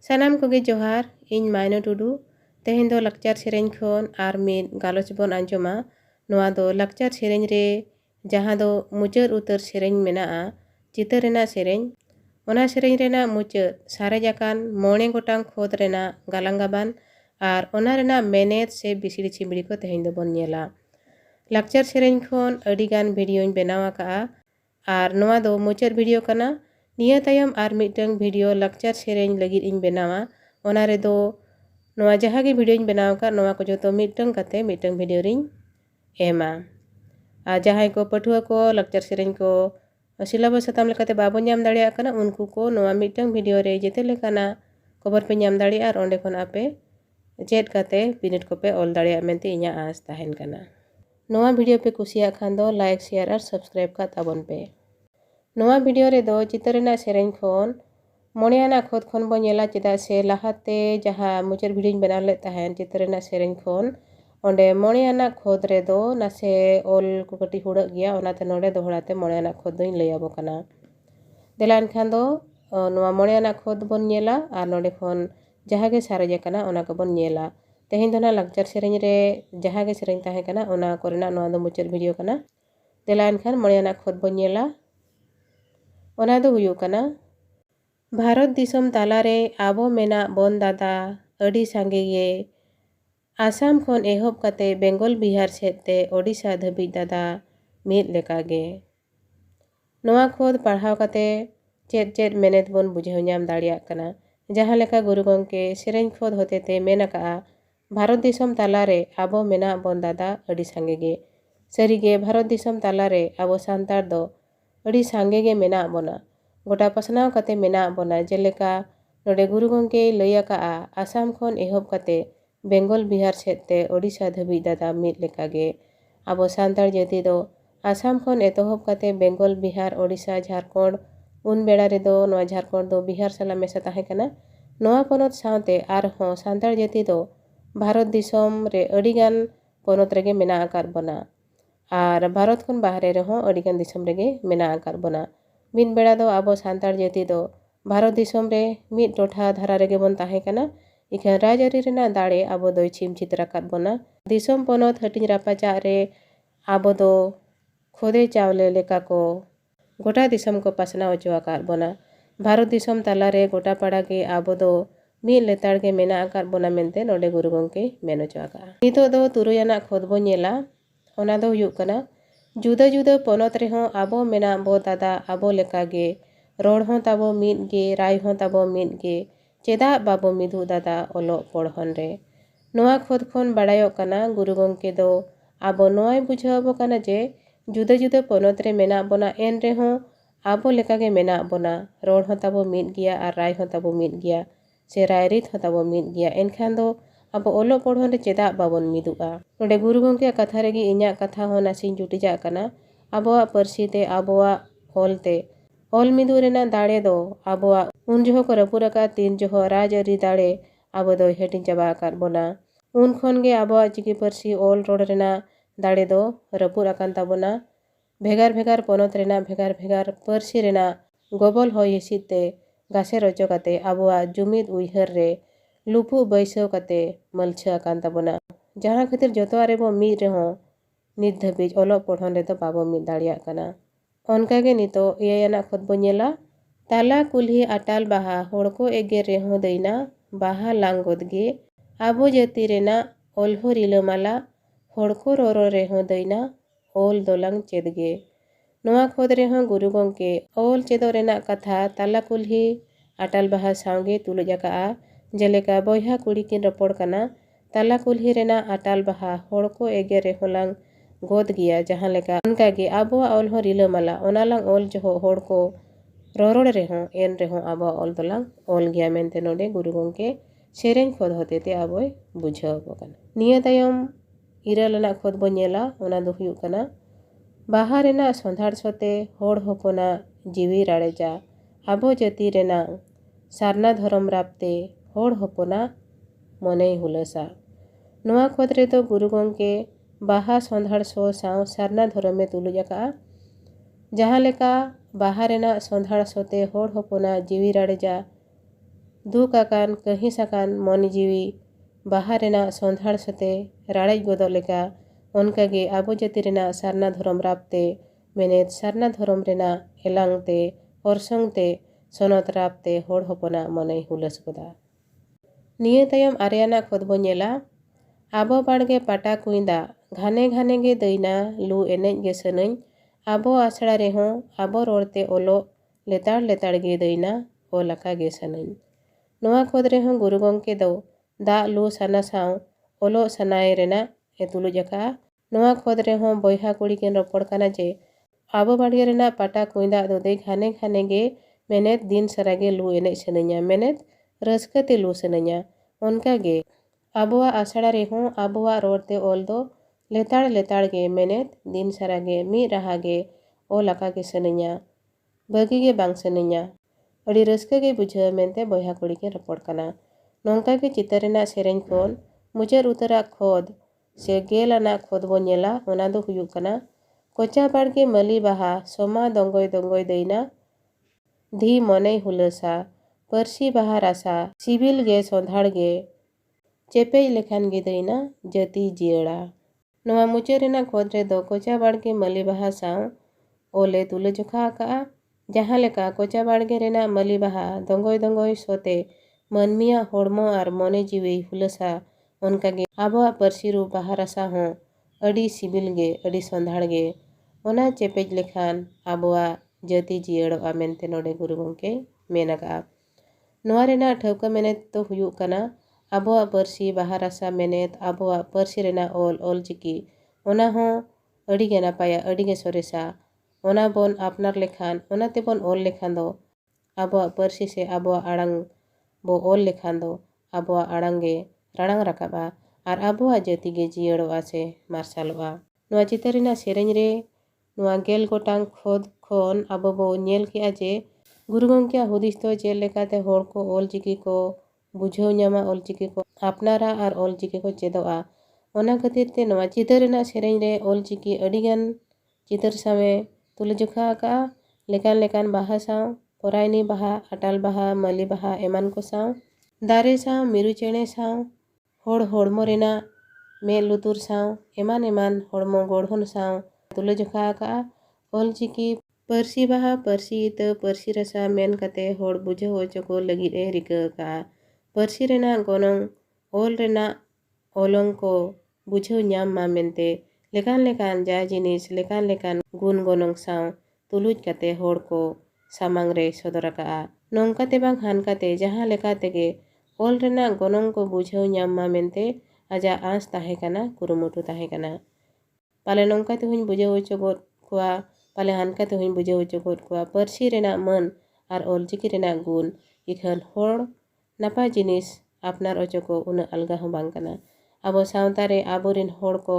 सानाम कोगे जोहार इन मायनो टुडू तेहेन दो लक्चर सेरेñ खोन आर मिद गालोच बोन आंजोमा नोआ दो लक्चर सेरेñ रे जहां दो मुचाद उतर सेरेñ मेनाआ चितर रेना सेरेñ ओना सेरेñ रेना मुचाद सारेज आकान मोणे गोटांग खोद रेना गालांगाबान आर ओना रेना मेनेद से बिसिड़ी चिमड़ी को तेहेन दो बोन नेला लक्चर सेरेñ खोन अडी गान भिडियोñ बेनाव आकाआ आर नोआ दो मुचाद भिडियो कना निया तायम आर मिटंग भिडियो लक्चर सेरेñ लगिद इन बेनावा ओना रेदो नोआ जहाँ गे भिडियोñ बेनाव का नोआ को जो तो मिटंग कते मिटंग भिडियो रिñ एमा आ जहाँ को पठुआ को लक्चर सेरेñ को सिलेबस सताम लेकाते बाबो नाम दाड़िया कना उनको को नोआ मिटंग भिडियो रे जेते लेकाना खबर पे नाम दाड़िया आर ओंडे खोन आपे चेट काते बिनिट को पे ऑल दाड़िया मेनते इñा आस ताहेन कना नोआ भिडियो पे कुसिया खान दो लाइक शेयर और सब्सक्राइब का ताबन पे नोआ भिडियो रे दो चितर रेना सेरेñ खोन मोणेयाना खोद खोन बो नेला चेदा से लाहाते जहाँ मुचाद भिडियोñ बेनाव ले ताहेन चितर रेना सेरेñ खोन ओंडे मोणेयाना खोद रे दो नासे ऑल को कटी हुड़क गया ओनाते नोडे दोहड़ाते मोणेयाना खोद दोñ लैयाबो कना देला एनखान दो नोआ मोणेयाना खोद बोन नेला आर नोडे खोन जहाँ गे सारेज कना ओना को बोन नेला तेहेन दो ना लक्चर सेरेñ रे जहाँ गे सेरेñ ताहे कना ओना कोरेना नोआ दो मुचाद भिडियो कना देला एनखान मोणेयाना खोद बोन नेला ओना दो हुयु कना भारत दिसम तालारे आबो मेना बोन दादा अडी सांगे गे आसाम खोन एहोब कते बेंगल बिहार सेते ओडिशा धाबिज दादा मिद लेका गे नोआ खोद पढ़ाव कते चेद चेद मेनेद बोन बुझाव नाम दाड़िया कना जहाँ लेका गुरु गंके सेरेñ खोद होतेते मेन आकाआ भारत दिसम तालारे आबो मेना बोन दादा अडी सांगे गे सरीगे भारत दिसम तालारे आबो सांतार दो अडी सांगे गे मेना बोना गोटा पसनाव कते मेना बोना जेलेका नोडे गुरु गंके लई आकाआ आसाम खोन एहोब कते बेंगल बिहार सेते ओडिशा धाबिज दादा मिद लेका गे आबो सांतार जाति दो आसाम खोन एतोहब कते बेंगल बिहार ओडिशा झारखंड उन बेड़ा रे दो नोआ झारखंड दो बिहार साला मेसा ताहे कना नोआ पोनोत सावते आर हों सांतार जाति दो भारत दिसम रे अडिगान पोनोत रेगे मेना आकार बना आर भारत खोन बाहरे रे हों अडिगान दिसम रेगे मेना आकार बना मिद बेड़ा दो आबो सांतार जाति दो भारत दिसम रे मिद टोठा धारा रेगे बोन ताहे कना इखान राजआरी रेना दाड़े आबो दो छिम छित राकात बोना दिसम पोनोत हटिंग रापाचा रे आबो दो खोदे चावले लेका को गोटा दिसम को पासना ओचो आकार बोना भारत दिसम तालारे गोटा पाड़ा के आबो दो मिद लेताड़ के मेना आकार बोना मेनते नोडे गुरु गंके मेन ओचो आका नितो दो तुरुयाना खोद बो नेला ओना दो हुयुग कना जुदा जुदा पोनोत रे हों आबो मेना बो दादा आबो लेका गे रोड हों ताबो मिद गे राय हों ताबो मिद गे चेदा बाबो मिदु दादा ओलो पढ़हन रे नोआ खोद खोन बाड़ायो कना गुरु गंके दो आबो नोआय बुझावबो कना जे जुदा जुदा पोनोत रे मेना बोना एन रे हों आबो लेका गे मेना बोना रोड हों ताबो मिद गिया आर राय हों ताबो मिद गिया से राय रीत हों ताबो मिद गिया एनखान दो आबो ओलो पढ़हन रे चेदा बाबोन मिदुआ नोडे गुरु गंके कथा रेगे इñा कथा हों नासिñ जुटिजा कना आबोआ परसी ते आबोआ ऑल ते ऑल मिदु रेना दाड़े दो आबोआ उन जोहो को रपुरका तीन जोहो राजआरी दाड़े आबो दो हेटिंग चाबा आकार बोना उन खोन गे आबोआ चिकी परसी ऑल रोड रेना दाड़े दो रपुर आकान ताबोना भेगार भेगार पोनोत रेना भेगार भेगार परसी रेना गबल हो हिसिते गासे रचो काते आबोआ जुमिद उइहर रे लुपु बैसव काते मलछा आकान ताबोना जहाँ खातिर जतो आरे बो मिद रेहों नित धाबिज ओलो पढ़न रे दो बाबो मिद दाड़िया कना ओनका गे नितो इयाना खोद बो नेला ताला कुल्ही आटाल बाहा होड़को एगे रेहों दैना बाहा लांगोद गे आबो जाति रेना ओल्हो रिलामाला होड़को रोरो रेहों दैना ओल दोलांग चेद गे नोआ खोद रेहों गुरु गंके ओल चेदो रेना कथा ताला कुल्ही आटाल बाहा सावगे तुलुज आकाआ जेलेका बोयहा कुड़ी किन रपड़ कना ताला कुल्ही रेना आटाल बाहा होड़को एगे रेहों लांग गोद गिया जहाँ लेका उनका गे आबोआ ओल्हो रिलामाला ओनालांग ओल जोहो होड़को रोरोड़ रेहों एन रेहों आबो ऑल दोलांग ऑल गया मेनते नोडे गुरु गंके सेरेñ खोद होतेते आबोय बुझावबो कना निया तायम इरालना खोद बो नेला ओना दो हुयुग कना बाहा रेना सोंधाड़ सोते होड़ होपना जीवी राड़ेजा आबो जाति रेना सारना धरम रापते होड़ होपना मने हुलसा नोआ खोद रे दो गुरु गंके बाहा सोंधाड़ सो साव सारना धरमे तुलुज आकाआ जहाँ लेका बाहा रेना सोंधाड़ सोते होड़ होपना जीवी राड़ेजा दुख आकान कहिस आकान मoni jiwi baha rena sondhar sate rarej godok leka onkage abo jati rena sarna dhorom rabte menet sarna dhorom rena elangte orsongte sonot rabte hor hopona monei hulas goda niya tayom areana khotbo nyela abo barge pata kuinda घाने घाने गे दैना लू एनेज गे सनैन आबो आसड़ा रेहों आबो रोड़ते ओलो लेताड़ लेताड़ गे दैना ओ लका गे सनैन नोआ खोद रेहों गुरु गंके दो दा लू साना साव ओलो सनाए रेना ए तुलुज अका नोआ खोद रेहों बोयहा कुड़ी केन रोपड़ काना जे आबो बाड़गे रेना पाटा कुइंदा दो दे घाने घाने गे मेनेत दिन सरागे लू एनेज सनैया मेनेत रस्कते लू सनैया उनका गे आबोआ आसड़ा रेहों आबोआ रोड़ते ओल दो लेताड़ लेताड़ गे मेनेत दिन सरागे मी रहागे ओ लका गे सनैया बगी गे बांग सनैया अड़ी रस्का गे बुझाव मेनते बोयहा कुड़ी के रपड़ काना नोंका गे चितर रेना सेरेंज कोन मुचार उतरा खोद से गेल आना खोद बो नेला ओना दो हुयुग काना कोचा बाड़गे मली बाहा सोमा दंगोय दंगोय दैना धी मने हुलसा परसी बाहा रासा सिबिल गे सोंधाड़ गे चेपेज लेखान गे दैना जति जियड़ा नोआ मुचार रेना खोद रे दो कोचा बाड़गे मली बाहा साव ओले तुले जोखा आका जहाँ लेका कोचा बाड़गे रेना मली बाहा दंगोय दंगोय सोते मनमिया होड़मो आर मने जीवी हुलसा उनका गे आबोआ परसी रू बाहा रासा हों अड़ी सिबिल गे अड़ी सोंधाड़ गे ओना चेपेज लेखान आबोआ जति जियड़ोआ मेनते नोडे गुरु गंके मेन आका नोआ रेना ठौका मेनेत तो हुयुग काना आबोआ परसी बाहा रासा मेनेत आबोआ परसी रेना ओल चिकी ओना हों अड़ी गे नापाया अड़ी गे सोरेसा ओना बोन आपनार लेखान ओना ते बोन ओल लेखान दो आबोआ परसी से आबोआ आड़ांग बो ओल लेखान दो आबोआ आड़ांग गे राड़ांग राकाबा आर आबोआ जति गे जियड़ोआ से मार्सालोआ नोआ चितर रेना सेरेंज रे नोआ गेल गोटांग खोद खोन आबो बो नेल केआ जे गुरु गंकेया हुदिस तो जे लेकाते होड़ को ओल चिकी को बुझाव ᱧᱟᱢᱟ ᱚᱞᱪᱤᱠᱤ ᱠᱚ ᱟᱯᱱᱟᱨᱟ ᱟᱨ ᱚᱞᱪᱤᱠᱤ ᱠᱚ ᱪᱮᱫᱚᱜᱼᱟ ᱚᱱᱟ ᱠᱷᱟᱹᱛᱤᱨ ᱛᱮ ᱱᱚᱣᱟ ᱪᱤᱛᱟᱹᱨ ᱨᱮᱱᱟᱜ ᱥᱮᱨᱮᱧ ᱨᱮ ᱚᱞᱪᱤᱠᱤ ᱟᱹᱰᱤᱜᱟन ᱪᱤᱛᱟᱹᱨ ᱥᱟᱶᱮ ᱛᱩᱞᱟᱹᱡᱚᱠᱷᱟ ᱟᱠᱟᱜᱼᱟ ᱞᱮᱠᱟᱱ ᱞᱮᱠᱟᱱ ᱵᱟᱦᱟ ᱥᱟᱶ ᱯᱚᱨᱟᱭᱱᱤ ᱵᱟᱦᱟ ᱟᱴᱟᱞ ᱵᱟᱦᱟ ᱢᱟᱹᱞᱤ ᱵᱟᱦᱟ ᱮᱢᱟᱱ ᱠᱚ ᱥᱟᱶ ᱫᱟᱨᱮ ᱥᱟᱶ ᱢᱤᱨᱩ ᱪᱮᱬᱮ ᱥᱟᱶ ᱦᱚᱲ ᱦᱚᱲᱢᱚ ᱨᱮᱱᱟᱜ ᱢᱮᱫ ᱞᱩᱛᱩᱨ ᱥᱟᱶ ᱮᱢᱟᱱ ᱮᱢᱟᱱ ᱦᱚᱲᱢᱚ ᱜᱚᱲᱦᱚᱱ ᱥᱟᱶ ᱛᱩᱞᱟᱹᱡᱚᱠᱷᱟ ᱟᱠᱟᱜᱼᱟ ᱚᱞᱪᱤᱠᱤ ᱯᱟᱹᱨᱥᱤ ᱵᱟᱦᱟ ᱯᱟᱹᱨᱥᱤ ᱤᱛᱟᱹ ᱯᱟᱹᱨᱥᱤ ᱨᱟᱥᱟ ᱢᱮᱱ ᱠᱟᱛᱮ ᱦᱚᱲ ᱵᱩᱡᱷᱟᱹᱣ ᱦᱚᱪᱚ ᱠᱚ ᱞᱟᱹᱜᱤᱫ ᱮ ᱨᱤᱠᱟᱹ ᱟᱠᱟᱜᱼᱟ परसी रेना गोनोंग ओल रेना ओलोंग को बुझाव ᱧᱟᱢ मा मेनते लेकान लेकान जा जिनिस लेकान लेकान गुण गोनोंग साव तुलुज काते होड़ को सामांग रे सदर आकाआ नोंकाते बांग हानकाते जहां लेकाते गे ओल रेना गोनोंग को बुझाव ᱧाम मा मेनते आजा आस ताहे काना कुरुमुटु ताहे काना पाले नोंकाते हुñ बुझाव हचो गोद कुआ पाले हानकाते हुñ बुझाव हचो गोद कुआ परसी रेना मन आर ओलचिकी रेना गुण इखन होड़ नापाय जिनिस आपनार ओचो को उना अलगा हों बांग काना आबो सावता रे आबोरिन होड़ को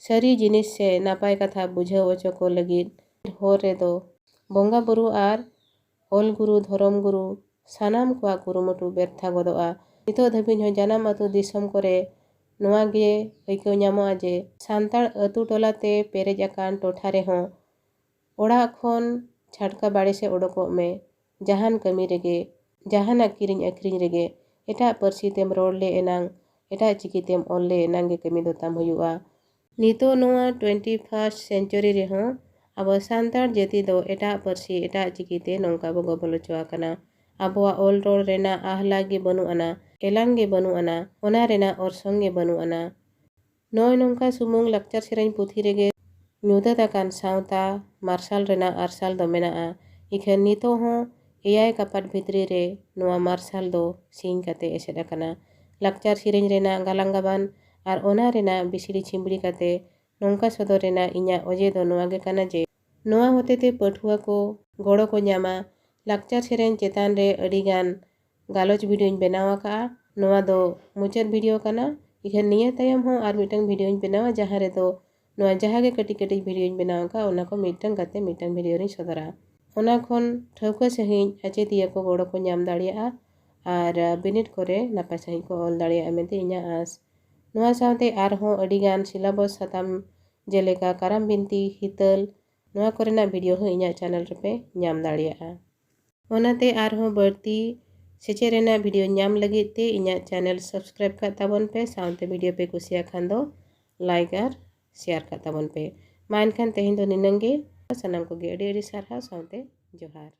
सरी जिनिस से नापाय कथा बुझाव ओचो को लगिद होर रे दो बोंगा बुरु आर ओल गुरु धरम गुरु सानाम कुआ कुरुमुटु बेरथा गोदोआ नितो धाबिज हों जानाम अतु दिसम करे नोआ गे अइको ᱧᱟᱢᱚᱜᱼᱟ जे सान्ताड़ अतु टोलाते पेरेज आकान टोठा रे हों ओड़ा खन छाटका बाड़े से ओडोकोग में जहान कमी रेगे जहाना किरिंग अखरिंग रेगे एटा परसी तेम रोड़ ले एनांग एटा चिकी तेम ओल ले एनांग गे कमी दो ताम हुयुआ नितो नोआ 21st सेंचुरी रे हों आबो सान्ताड़ जाति दो एटा परसी एटा चिकी ते नोंका बो गबल चोआ काना आबोआ ओल रोड़ रेना आहला गे बनु आना एलांग गे बनु आना ओना रेना ओरसोंग गे बनु आना नोय नोंका सुमुंग लक्चर सेरेंज पुथी रेगे ᱧᱩᱫᱟᱹᱫ आकान सावता मार्शल रेना आरसाल दो मेनाआ इखन नितो हों एयाय कापाट भितरी रे नोआ मार्शल दो सिंग काते एसेड आकाना लक्चर सेरेंज रेना गालांग गाबान आर ओना रेना बिसिड़ी छिंबड़ी काते नोंका सदर रेना इñा ओजे दो नोआ गे काना जे नोआ होतेते पठुआ को गोड़ो को ᱧामा लक्चर सेरेंज चेतान रे अडिगान गालोच भिडियोñ बेनाव आकाआ नोआ दो मुचाद भिडियो काना इखन निया तायम हों आर मिटंग भिडियोñ बेनावा जहां रे दो नोआ जहां गे कटी कटी भिडियोñ बेनाव आका ओना को मिटंग काते मिटंग भिडियो रे सदरा ओना खन ठौका सहिं अचेदिया को गोड़ो को ᱧᱟᱢ दाड़ियाआ आर बिनिट करे नापाय सहिं को ओल दाड़ियाआ मेनते इñा आस नोआ सावते आरहों अडिगान सिलेबस साताम जेलेका काराम बिनती हितल नोआ कोरेना भिडियो हों इñा चैनल रेपे ᱧाम दाड़ियाआ ओनाते आरहों बढ़ती सेचे रेना वीडियो नाम लगी ते इन्या चैनल सब्सक्राइब कर ताबन पे साउंते वीडियो पे कुसिया खान दो लाइक और शेयर कर ताबन पे मा एनखान तेहें दो निनंगे सनाम को गे अडी अडी सारहा साउंते जोहार।